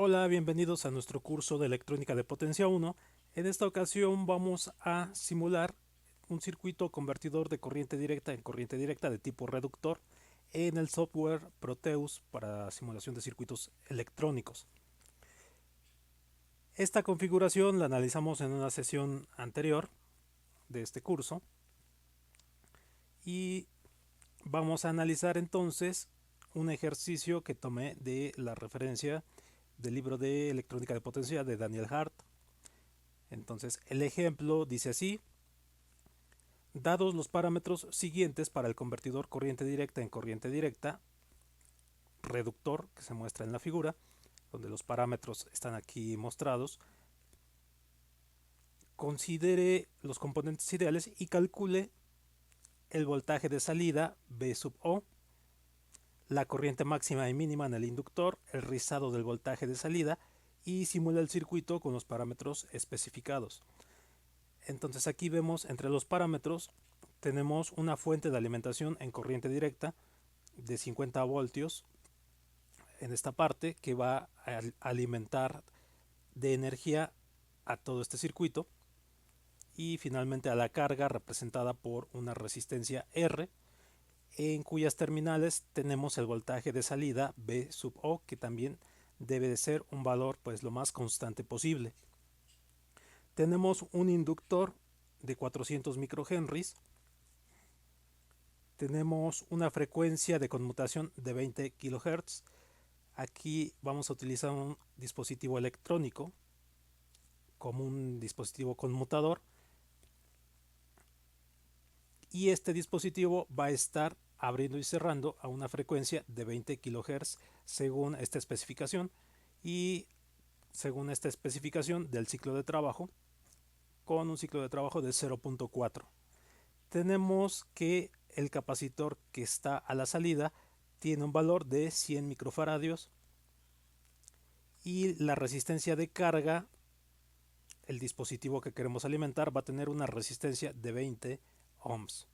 Hola, bienvenidos a nuestro curso de electrónica de potencia 1. En esta ocasión vamos a simular un circuito convertidor de corriente directa en corriente directa de tipo reductor en el software Proteus para simulación de circuitos electrónicos. Esta configuración la analizamos en una sesión anterior de este curso y vamos a analizar entonces un ejercicio que tomé de la referencia del libro de electrónica de potencia de Daniel Hart. Entonces el ejemplo dice así: dados los parámetros siguientes para el convertidor corriente directa en corriente directa reductor que se muestra en la figura, donde los parámetros están aquí mostrados, considere los componentes ideales y calcule el voltaje de salida V sub O, la corriente máxima y mínima en el inductor, el rizado del voltaje de salida y simula el circuito con los parámetros especificados. Entonces aquí vemos entre los parámetros tenemos una fuente de alimentación en corriente directa de 50 voltios en esta parte que va a alimentar de energía a todo este circuito, y finalmente a la carga representada por una resistencia R en cuyas terminales tenemos el voltaje de salida V sub O, que también debe de ser un valor pues lo más constante posible. Tenemos un inductor de 400 microhenries, tenemos una frecuencia de conmutación de 20 kHz. Aquí vamos a utilizar un dispositivo electrónico como un dispositivo conmutador, y este dispositivo va a estar abriendo y cerrando a una frecuencia de 20 kHz según esta especificación, y según esta especificación del ciclo de trabajo, con un ciclo de trabajo de 0.4. Tenemos que el capacitor que está a la salida tiene un valor de 100 microfaradios y la resistencia de carga, el dispositivo que queremos alimentar, va a tener una resistencia de 20 ohms.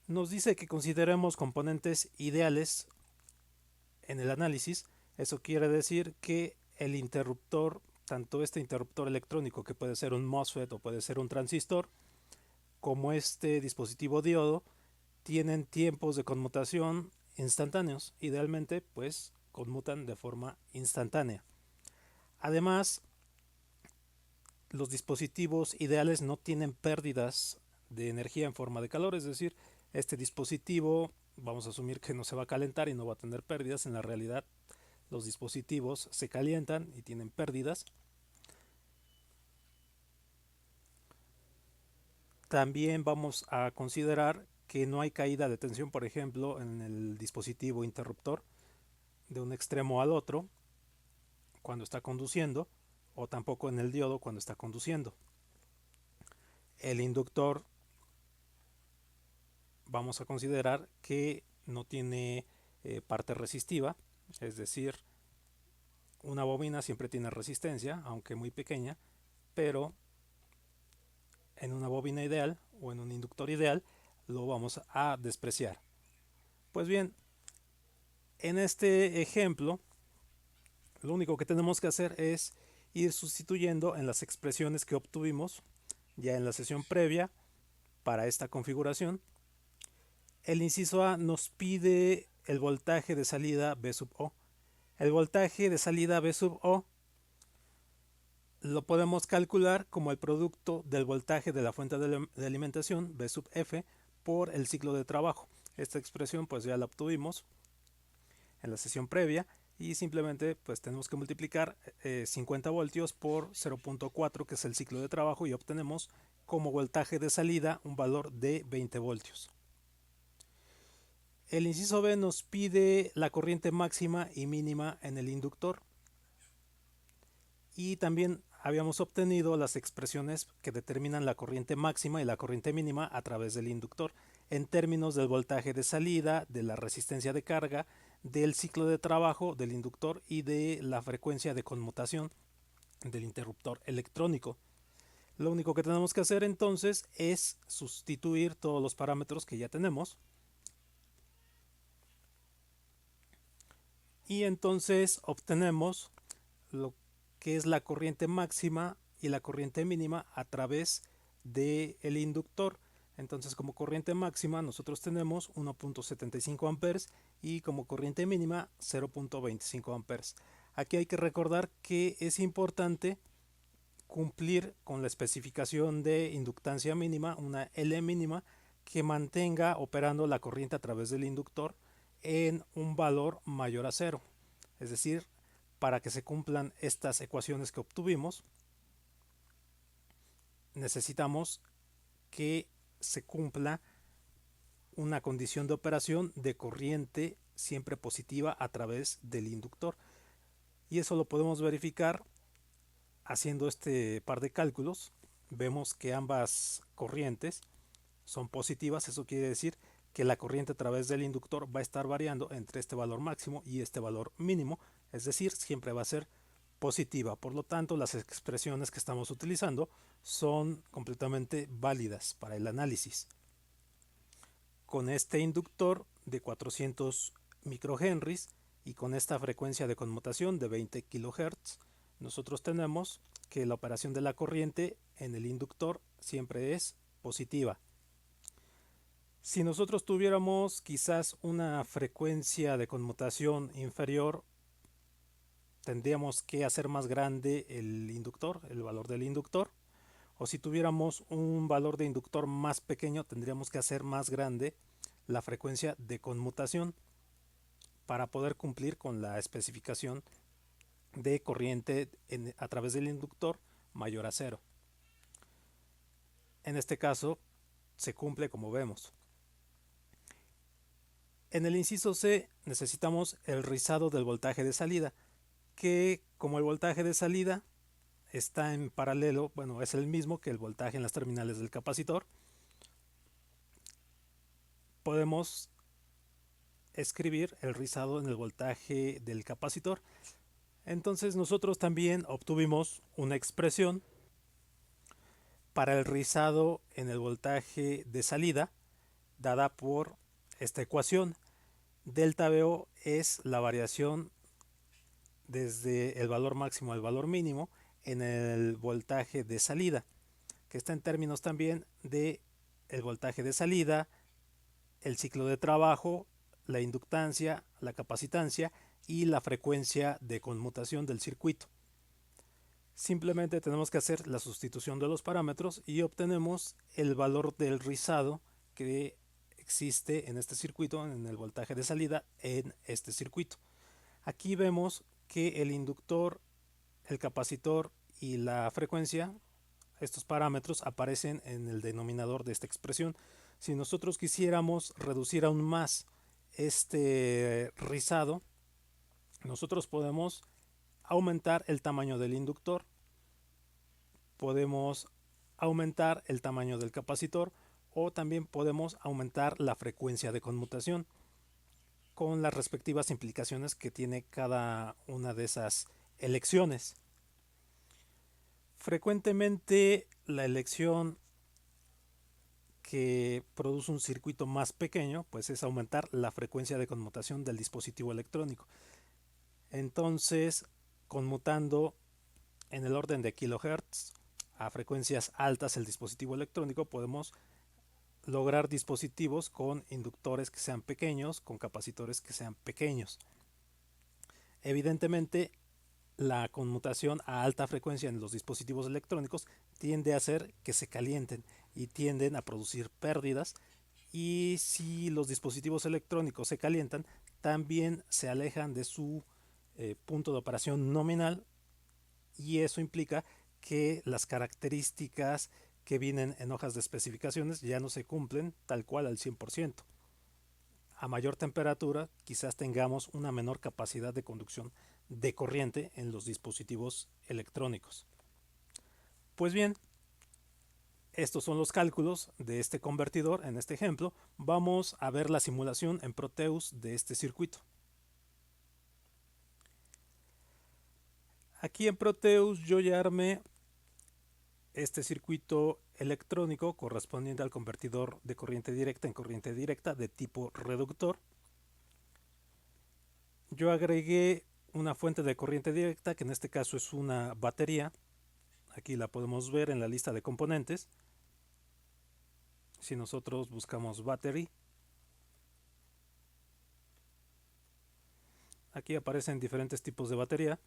Nos dice que consideremos componentes ideales en el análisis. Eso quiere decir que el interruptor, tanto este interruptor electrónico que puede ser un MOSFET o puede ser un transistor, como este dispositivo diodo, tienen tiempos de conmutación instantáneos. Idealmente pues conmutan de forma instantánea. Además, los dispositivos ideales no tienen pérdidas de energía en forma de calor, es decir, este dispositivo vamos a asumir que no se va a calentar y no va a tener pérdidas. En la realidad los dispositivos se calientan y tienen pérdidas. También vamos a considerar que no hay caída de tensión, por ejemplo, en el dispositivo interruptor de un extremo al otro cuando está conduciendo, o tampoco en el diodo cuando está conduciendo. El inductor vamos a considerar que no tiene parte resistiva, es decir, una bobina siempre tiene resistencia, aunque muy pequeña, pero en una bobina ideal o en un inductor ideal lo vamos a despreciar. Pues bien, en este ejemplo lo único que tenemos que hacer es ir sustituyendo en las expresiones que obtuvimos ya en la sesión previa para esta configuración. El inciso A nos pide el voltaje de salida V sub O. El voltaje de salida V sub O lo podemos calcular como el producto del voltaje de la fuente de alimentación V sub F por el ciclo de trabajo. Esta expresión pues ya la obtuvimos en la sesión previa, y simplemente pues tenemos que multiplicar 50 voltios por 0.4, que es el ciclo de trabajo, y obtenemos como voltaje de salida un valor de 20 voltios. El inciso B nos pide la corriente máxima y mínima en el inductor, y también habíamos obtenido las expresiones que determinan la corriente máxima y la corriente mínima a través del inductor en términos del voltaje de salida, de la resistencia de carga, del ciclo de trabajo del inductor y de la frecuencia de conmutación del interruptor electrónico. Lo único que tenemos que hacer entonces es sustituir todos los parámetros que ya tenemos, y entonces obtenemos lo que es la corriente máxima y la corriente mínima a través del inductor. Entonces, como corriente máxima nosotros tenemos 1.75 amperes y como corriente mínima 0.25 amperes. Aquí hay que recordar que es importante cumplir con la especificación de inductancia mínima, una L mínima, que mantenga operando la corriente a través del inductor en un valor mayor a cero. Es decir, para que se cumplan estas ecuaciones que obtuvimos, necesitamos que se cumpla una condición de operación de corriente siempre positiva a través del inductor. Y eso lo podemos verificar haciendo este par de cálculos. Vemos que ambas corrientes son positivas, eso quiere decir que la corriente a través del inductor va a estar variando entre este valor máximo y este valor mínimo, es decir, siempre va a ser positiva. Por lo tanto, las expresiones que estamos utilizando son completamente válidas para el análisis. Con este inductor de 400 microhenries y con esta frecuencia de conmutación de 20 kHz, nosotros tenemos que la operación de la corriente en el inductor siempre es positiva. Si nosotros tuviéramos quizás una frecuencia de conmutación inferior, tendríamos que hacer más grande el inductor, el valor del inductor. O si tuviéramos un valor de inductor más pequeño, tendríamos que hacer más grande la frecuencia de conmutación para poder cumplir con la especificación de corriente a través del inductor mayor a cero. En este caso se cumple como vemos. En el inciso C necesitamos el rizado del voltaje de salida, que como el voltaje de salida está en paralelo, bueno, es el mismo que el voltaje en las terminales del capacitor, podemos escribir el rizado en el voltaje del capacitor. Entonces nosotros también obtuvimos una expresión para el rizado en el voltaje de salida dada por esta ecuación. Delta VO es la variación desde el valor máximo al valor mínimo en el voltaje de salida, que está en términos también de el voltaje de salida, el ciclo de trabajo, la inductancia, la capacitancia y la frecuencia de conmutación del circuito. Simplemente tenemos que hacer la sustitución de los parámetros y obtenemos el valor del rizado que existe en este circuito, en el voltaje de salida en este circuito. Aquí vemos que el inductor, el capacitor y la frecuencia, estos parámetros aparecen en el denominador de esta expresión. Si nosotros quisiéramos reducir aún más este rizado, nosotros podemos aumentar el tamaño del inductor, podemos aumentar el tamaño del capacitor o también podemos aumentar la frecuencia de conmutación con las respectivas implicaciones que tiene cada una de esas elecciones. Frecuentemente la elección que produce un circuito más pequeño pues es aumentar la frecuencia de conmutación del dispositivo electrónico. Entonces, conmutando en el orden de kilohertz a frecuencias altas el dispositivo electrónico, podemos lograr dispositivos con inductores que sean pequeños, con capacitores que sean pequeños. Evidentemente, la conmutación a alta frecuencia en los dispositivos electrónicos tiende a hacer que se calienten y tienden a producir pérdidas, y si los dispositivos electrónicos se calientan, también se alejan de su punto de operación nominal, y eso implica que las características que vienen en hojas de especificaciones ya no se cumplen tal cual al 100%. A mayor temperatura quizás tengamos una menor capacidad de conducción de corriente en los dispositivos electrónicos. Pues bien, estos son los cálculos de este convertidor en este ejemplo. Vamos a ver la simulación en Proteus de este circuito. Aquí en Proteus yo ya armé este circuito electrónico correspondiente al convertidor de corriente directa en corriente directa de tipo reductor. yo agregué una fuente de corriente directa, que en este caso es una batería. Aquí la podemos ver en la lista de componentes. Si nosotros buscamos battery, aquí aparecen diferentes tipos de batería.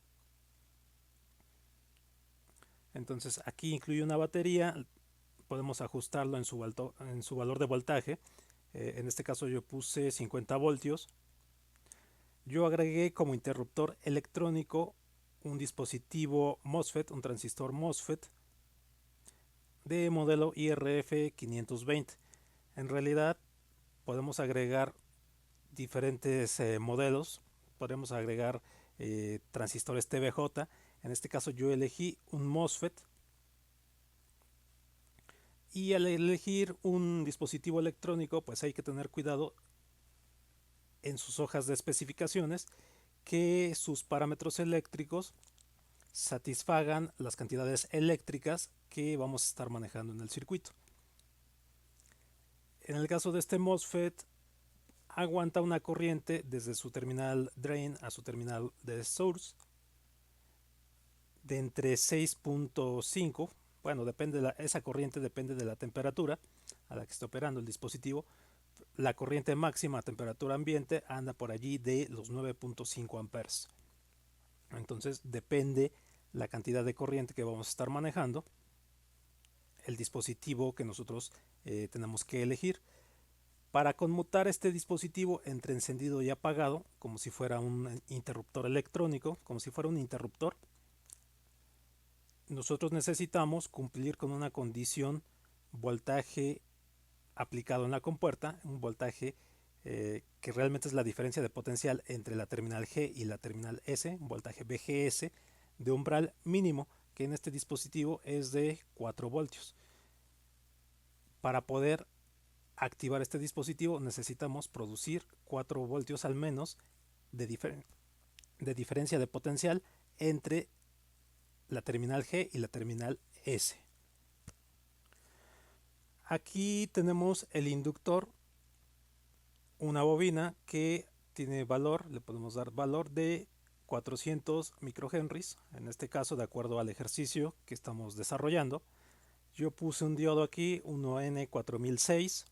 Entonces aquí incluye una batería, podemos ajustarlo en su valor de voltaje. En este caso yo puse 50 voltios. Yo agregué como interruptor electrónico un dispositivo MOSFET, un transistor MOSFET de modelo IRF 520. En realidad podemos agregar diferentes modelos, podemos agregar transistores TBJ. En este caso yo elegí un MOSFET, y al elegir un dispositivo electrónico pues hay que tener cuidado en sus hojas de especificaciones que sus parámetros eléctricos satisfagan las cantidades eléctricas que vamos a estar manejando en el circuito. En el caso de este MOSFET, aguanta una corriente desde su terminal drain a su terminal de source de entre 6.5, bueno, esa corriente depende de la temperatura a la que esté operando el dispositivo. La corriente máxima a temperatura ambiente anda por allí de los 9.5 amperes. Entonces depende la cantidad de corriente que vamos a estar manejando, el dispositivo que nosotros tenemos que elegir. Para conmutar este dispositivo entre encendido y apagado, como si fuera un interruptor electrónico, como si fuera un interruptor, nosotros necesitamos cumplir con una condición voltaje aplicado en la compuerta, un voltaje que realmente es la diferencia de potencial entre la terminal G y la terminal S, un voltaje VGS de umbral mínimo, que en este dispositivo es de 4 voltios. Para poder activar este dispositivo necesitamos producir 4 voltios al menos de diferencia de potencial entre la terminal G y la terminal S. Aquí tenemos el inductor, una bobina que tiene valor, le podemos dar valor de 400 microhenries, en este caso de acuerdo al ejercicio que estamos desarrollando. Yo puse un diodo aquí, uno N4006.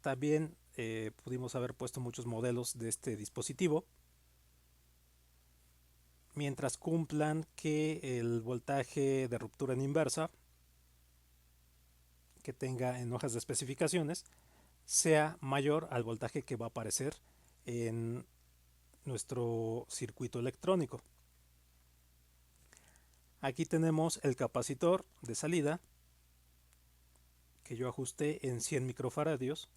También pudimos haber puesto muchos modelos de este dispositivo, mientras cumplan que el voltaje de ruptura en inversa que tenga en hojas de especificaciones sea mayor al voltaje que va a aparecer en nuestro circuito electrónico. Aquí tenemos el capacitor de salida que yo ajusté en 100 microfaradios,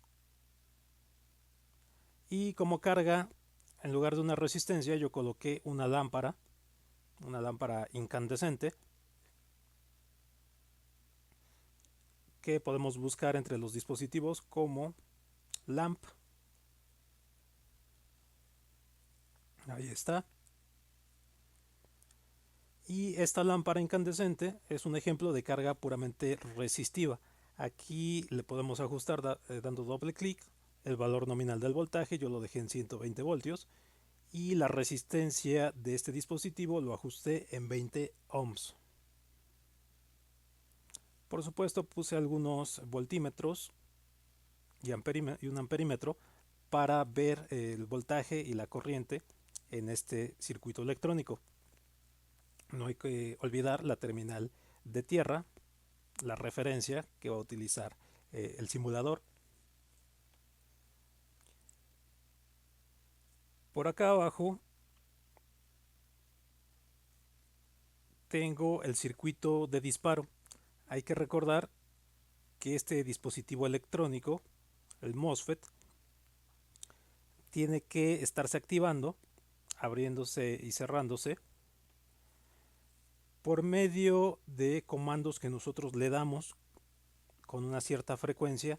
y como carga, en lugar de una resistencia, yo coloqué una lámpara incandescente que podemos buscar entre los dispositivos como lamp. Ahí está. Y esta lámpara incandescente es un ejemplo de carga puramente resistiva. Aquí le podemos ajustar dando doble clic el valor nominal del voltaje, yo lo dejé en 120 voltios, y la resistencia de este dispositivo lo ajusté en 20 ohms. Por supuesto puse algunos voltímetros y un amperímetro para ver el voltaje y la corriente en este circuito electrónico. No hay que olvidar la terminal de tierra, la referencia que va a utilizar el simulador. Por acá abajo tengo el circuito de disparo. Hay que recordar que este dispositivo electrónico, el MOSFET, tiene que estarse activando, abriéndose y cerrándose por medio de comandos que nosotros le damos con una cierta frecuencia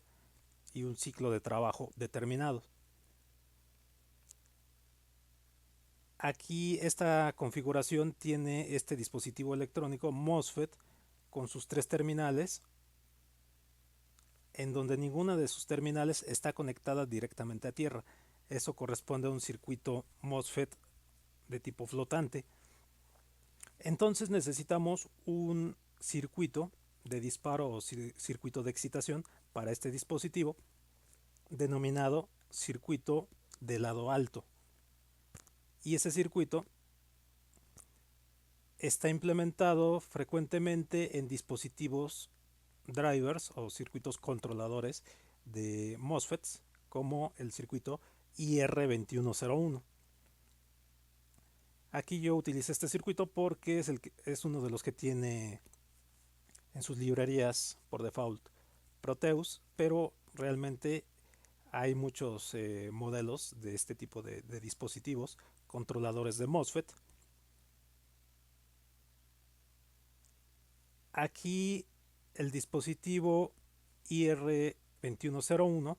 y un ciclo de trabajo determinado. Aquí esta configuración tiene este dispositivo electrónico MOSFET con sus 3 terminales, en donde ninguna de sus terminales está conectada directamente a tierra. Eso corresponde a un circuito MOSFET de tipo flotante. Entonces necesitamos un circuito de disparo o circuito de excitación para este dispositivo, denominado circuito de lado alto. Y ese circuito está implementado frecuentemente en dispositivos drivers o circuitos controladores de MOSFETs, como el circuito IR2101. Aquí yo utilicé este circuito porque es uno de los que tiene en sus librerías por default Proteus, pero realmente hay muchos modelos de este tipo de dispositivos controladores de MOSFET. Aquí el dispositivo IR2101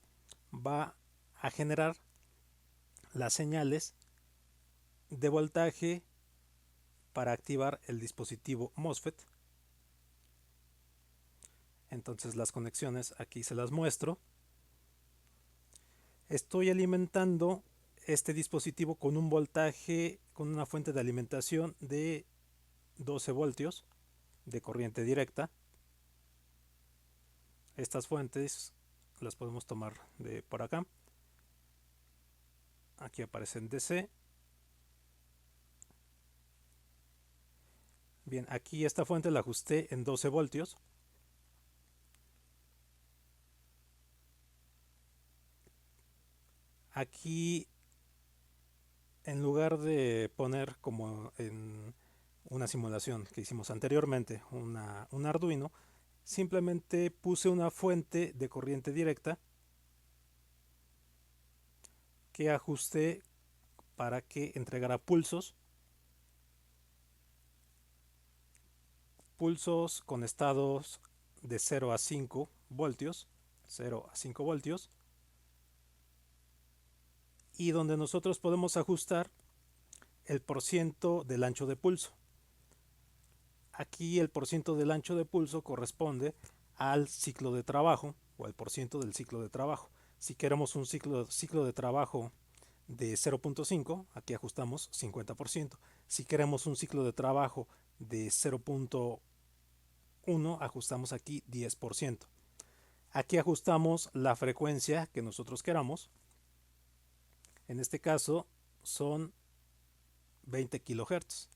va a generar las señales de voltaje para activar el dispositivo MOSFET. Entonces las conexiones aquí se las muestro. Estoy alimentando este dispositivo con un voltaje, con una fuente de alimentación de 12 voltios de corriente directa. Estas fuentes las podemos tomar de por acá. Aquí aparecen DC. Bien, aquí esta fuente la ajusté en 12 voltios. Aquí, en lugar de poner como en una simulación que hicimos anteriormente un Arduino, simplemente puse una fuente de corriente directa que ajusté para que entregara pulsos con estados de 0 a 5 voltios, 0 a 5 voltios, y donde nosotros podemos ajustar el porciento del ancho de pulso. Aquí el porciento del ancho de pulso corresponde al ciclo de trabajo o al porciento del ciclo de trabajo. Si queremos un ciclo de trabajo de 0.5, aquí ajustamos 50%. Si queremos un ciclo de trabajo de 0.1, ajustamos aquí 10%. Aquí ajustamos la frecuencia que nosotros queramos. En este caso son 20 kHz.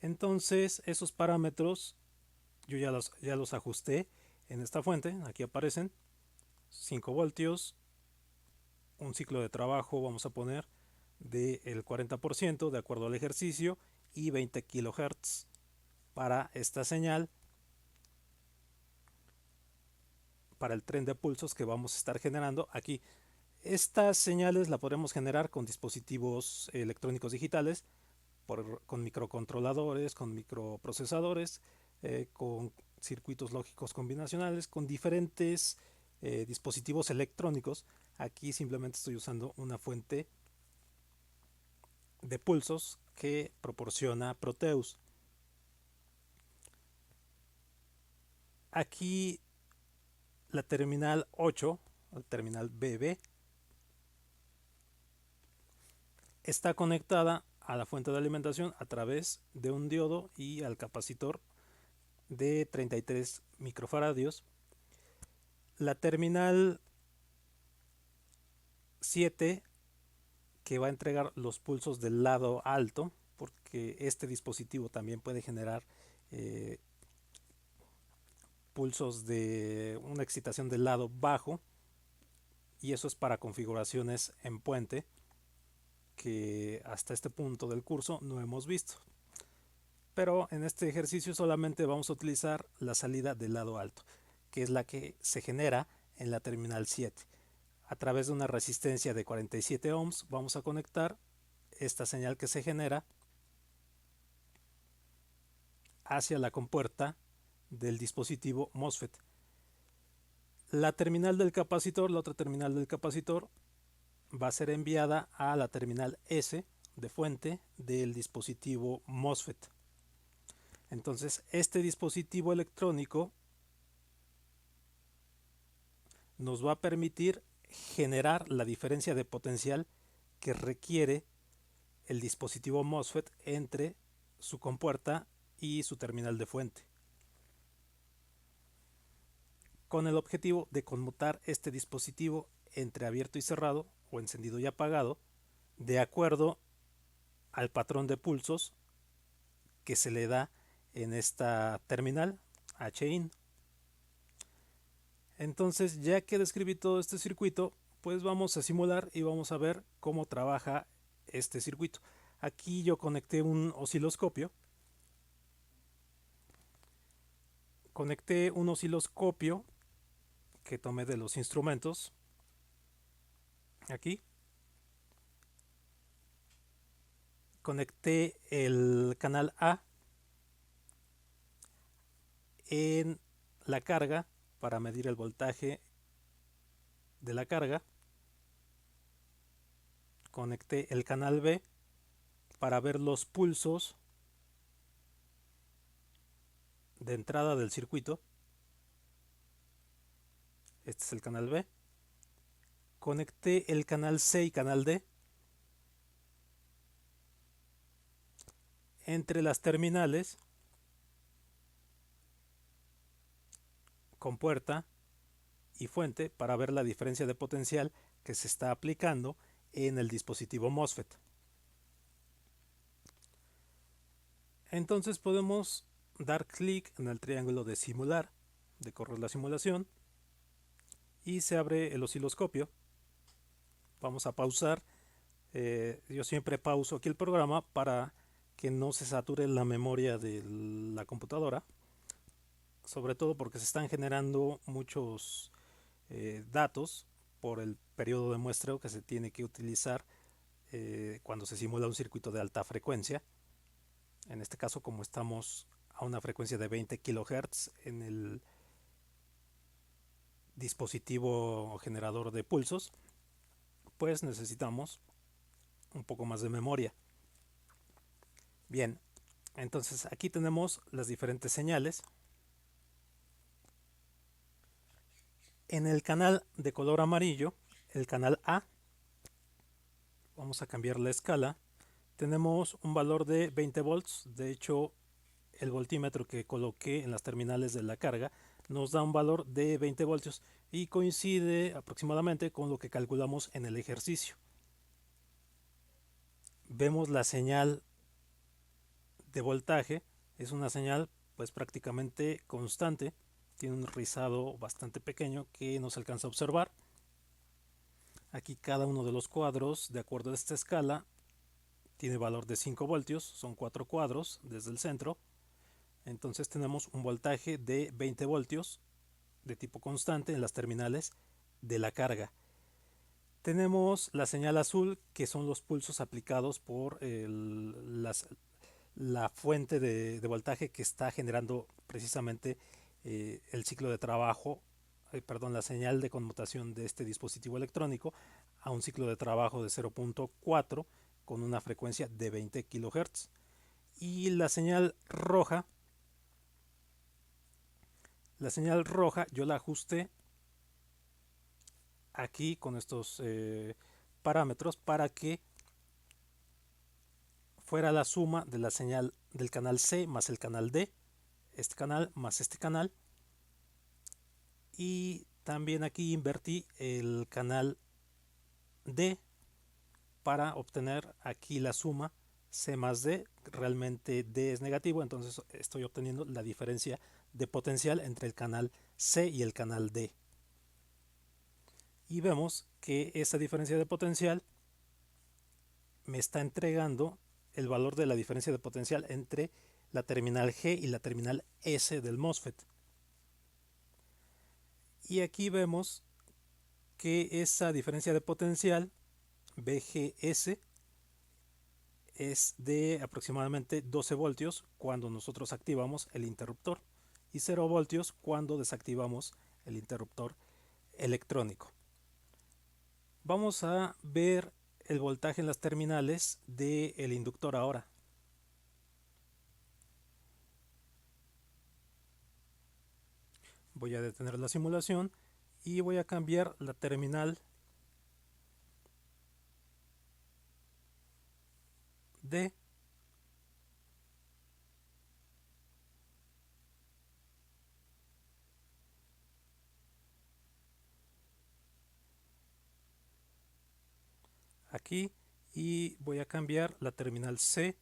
Entonces esos parámetros yo ya los ajusté en esta fuente. Aquí aparecen 5 voltios, un ciclo de trabajo vamos a poner del 40% de acuerdo al ejercicio, y 20 kHz para esta señal, para el tren de pulsos que vamos a estar generando aquí. Estas señales la podemos generar con dispositivos electrónicos digitales, con microcontroladores, con microprocesadores, con circuitos lógicos combinacionales, con diferentes dispositivos electrónicos. Aquí simplemente estoy usando una fuente de pulsos que proporciona Proteus. Aquí la terminal 8, el terminal BB, está conectada a la fuente de alimentación a través de un diodo y al capacitor de 33 microfaradios. La terminal 7, que va a entregar los pulsos del lado alto, porque este dispositivo también puede generar pulsos de una excitación del lado bajo, y eso es para configuraciones en puente que hasta este punto del curso no hemos visto. Pero en este ejercicio solamente vamos a utilizar la salida del lado alto, que es la que se genera en la terminal 7. A través de una resistencia de 47 ohms vamos a conectar esta señal que se genera hacia la compuerta del dispositivo MOSFET. La terminal del capacitor, la otra terminal del capacitor, va a ser enviada a la terminal S de fuente del dispositivo MOSFET. Entonces, este dispositivo electrónico nos va a permitir generar la diferencia de potencial que requiere el dispositivo MOSFET entre su compuerta y su terminal de fuente, con el objetivo de conmutar este dispositivo entre abierto y cerrado o encendido y apagado de acuerdo al patrón de pulsos que se le da en esta terminal HIN. Entonces, ya que describí todo este circuito, pues vamos a simular y vamos a ver cómo trabaja este circuito. Aquí yo conecté un osciloscopio. Que tomé de los instrumentos. Aquí. Conecté el canal A en la carga para medir el voltaje de la carga. Conecté el canal B para ver los pulsos de entrada del circuito. Este es el canal B. Conecté el canal C y canal D entre las terminales compuerta y fuente para ver la diferencia de potencial que se está aplicando en el dispositivo MOSFET. Entonces podemos dar clic en el triángulo de simular, de correr la simulación, y se abre el osciloscopio. Vamos a pausar. Yo siempre pauso aquí el programa para que no se sature la memoria de la computadora, sobre todo porque se están generando muchos datos por el periodo de muestreo que se tiene que utilizar cuando se simula un circuito de alta frecuencia. En este caso, como estamos a una frecuencia de 20 kHz en el dispositivo generador de pulsos, pues necesitamos un poco más de memoria. Bien, entonces aquí tenemos las diferentes señales. En el canal de color amarillo, el canal A, vamos a cambiar la escala. Tenemos un valor de 20 volts. De hecho, el voltímetro que coloqué en las terminales de la carga nos da un valor de 20 voltios y coincide aproximadamente con lo que calculamos en el ejercicio. Vemos la señal de voltaje, es una señal pues prácticamente constante, tiene un rizado bastante pequeño que no se alcanza a observar. Aquí cada uno de los cuadros, de acuerdo a esta escala, tiene valor de 5 voltios, son 4 cuadros desde el centro. Entonces tenemos un voltaje de 20 voltios de tipo constante en las terminales de la carga. Tenemos la señal azul, que son los pulsos aplicados por la fuente de voltaje que está generando precisamente el ciclo de trabajo, la señal de conmutación de este dispositivo electrónico a un ciclo de trabajo de 0.4 con una frecuencia de 20 kHz. Y la señal roja yo la ajusté aquí con estos parámetros para que fuera la suma de la señal del canal C más el canal D, este canal más este canal, y también aquí invertí el canal D para obtener aquí la suma C más D. Realmente D es negativo, entonces estoy obteniendo la diferencia de potencial entre el canal C y el canal D. Y vemos que esa diferencia de potencial me está entregando el valor de la diferencia de potencial entre la terminal G y la terminal S del MOSFET. Y aquí vemos que esa diferencia de potencial VGS es de aproximadamente 12 voltios cuando nosotros activamos el interruptor y 0 voltios cuando desactivamos el interruptor electrónico. Vamos a ver el voltaje en las terminales del inductor ahora. Voy a detener la simulación y voy a cambiar la terminal D. Aquí, y voy a cambiar la terminal C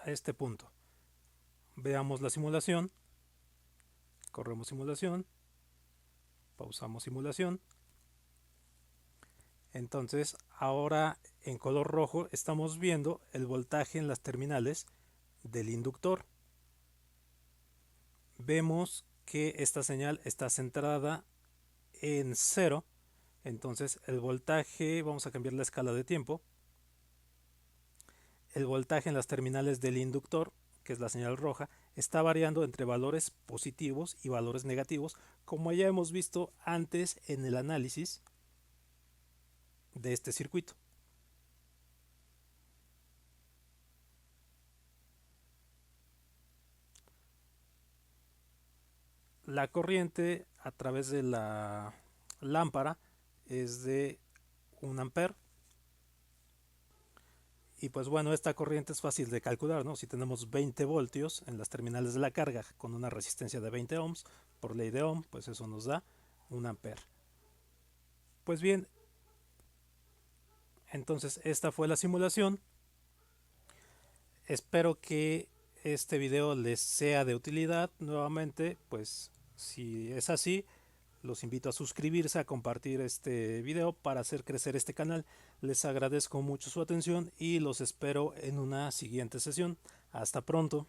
a este punto. Veamos la simulación. Corremos simulación. Pausamos simulación. Entonces ahora en color rojo estamos viendo el voltaje en las terminales del inductor. Vemos que esta señal está centrada en 0. Entonces el voltaje, vamos a cambiar la escala de tiempo. El voltaje en las terminales del inductor, que es la señal roja, está variando entre valores positivos y valores negativos, como ya hemos visto antes en el análisis de este circuito. La corriente a través de la lámpara es de 1 ampere. Y pues bueno, esta corriente es fácil de calcular, ¿no? Si tenemos 20 voltios en las terminales de la carga con una resistencia de 20 ohms, por ley de Ohm, pues eso nos da 1 ampere. Pues bien, entonces esta fue la simulación. Espero que este video les sea de utilidad. Nuevamente, pues si es así, los invito a suscribirse, a compartir este video para hacer crecer este canal. Les agradezco mucho su atención y los espero en una siguiente sesión. Hasta pronto.